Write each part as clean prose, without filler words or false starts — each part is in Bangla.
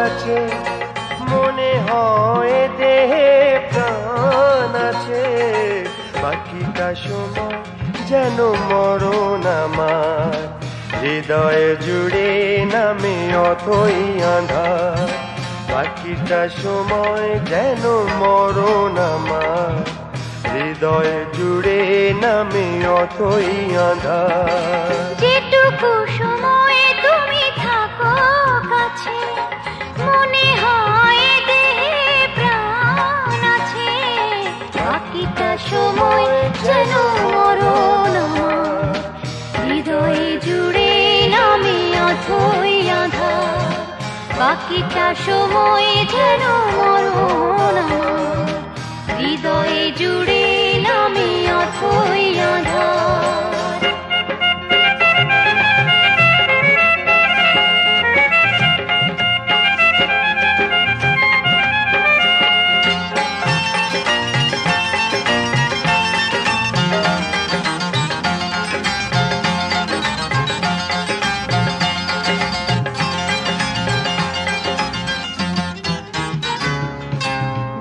আছে, মনে হয় দেহে প্রাণ আছে, বাকিটা সময় যেন মরণ আমার, হৃদয়ে জুড়ে নামে অথই আঁধার, বাকিটা সময় যেন মরণ আমার, হৃদয়ে জুড়ে নামে অথই আঁধার। যেটুকু সময় তুমি থাকো কাছে, মনে হয় দেহে প্রাণ আছে, বাকিটা সময় যেন মরণ আমার, হৃদয়ে জুড়ে নামে অথই আঁধার, বাকিটা সময় যেন মরণ আমার, হৃদয়ে জুড়ে নামে অথই আঁধার।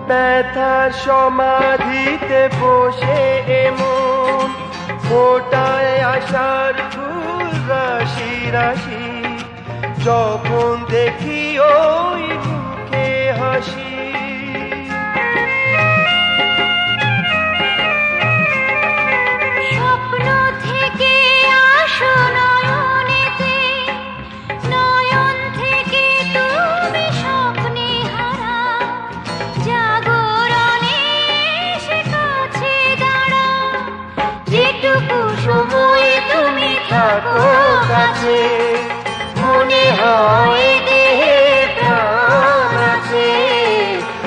ব্যথার সমাধিতে বসে এমন ফোটায় আশার ফুল রাশি রাশি, যখন দেখি ওই মুখে হাসি, স্বপ্ন থেকে আসো নয়নেতে, নয়ন থেকে তুমি স্বপ্নে হারা, জাগরণে এসে কাছে দাঁড়া, যেটুকু সময় তুমি থাকো কাছে, মনে হয় দেহে প্রাণ আছে,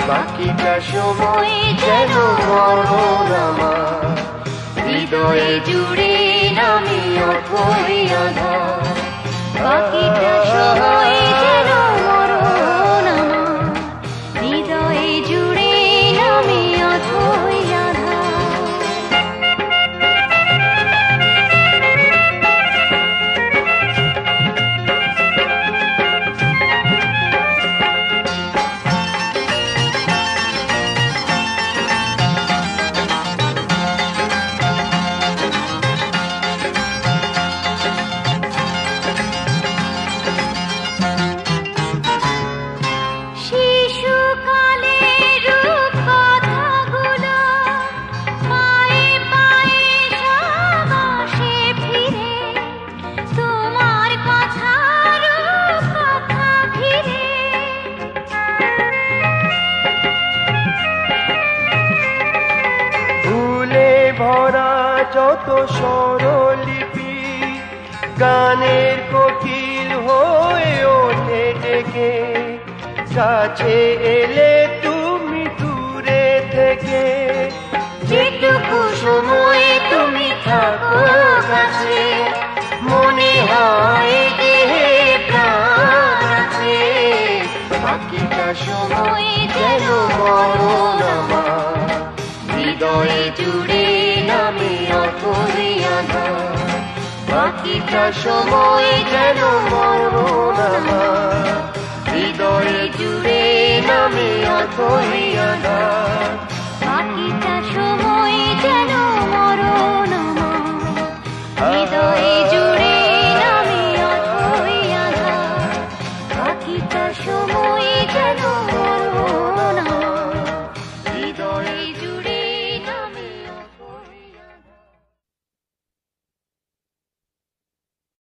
বাকিটা সময় যেন মরণ আমার, হৃদয়ে জুড়ে নামে অথই আঁধার, বাকিটা সময় যেন মরণ আমার, হৃদয়ে জুড়ে নামে অথই আঁধার। শিশুকালের রূপকথাগুলো পায়ে পায়ে সব আসে ফিরে, তোমার কথার কথা ফিরে, ভুলে ভরা যত স্বরলিপি, গানের কোকিল হয়ে ওঠে ডেকে, কাছে এলে তুমি দূরে থেকে, যেটুকু সময় তুমি থাকো কাছে, মনে হয় দেহে প্রাণ আছে, বাকিটা সময় যেন মরণ আমার, হৃদয়ে জুড়ে নামে অথই আঁধার, বাকিটা সময় যেন মরণ আমার, হৃদয়ে জুড়ে নামে অথই আঁধার।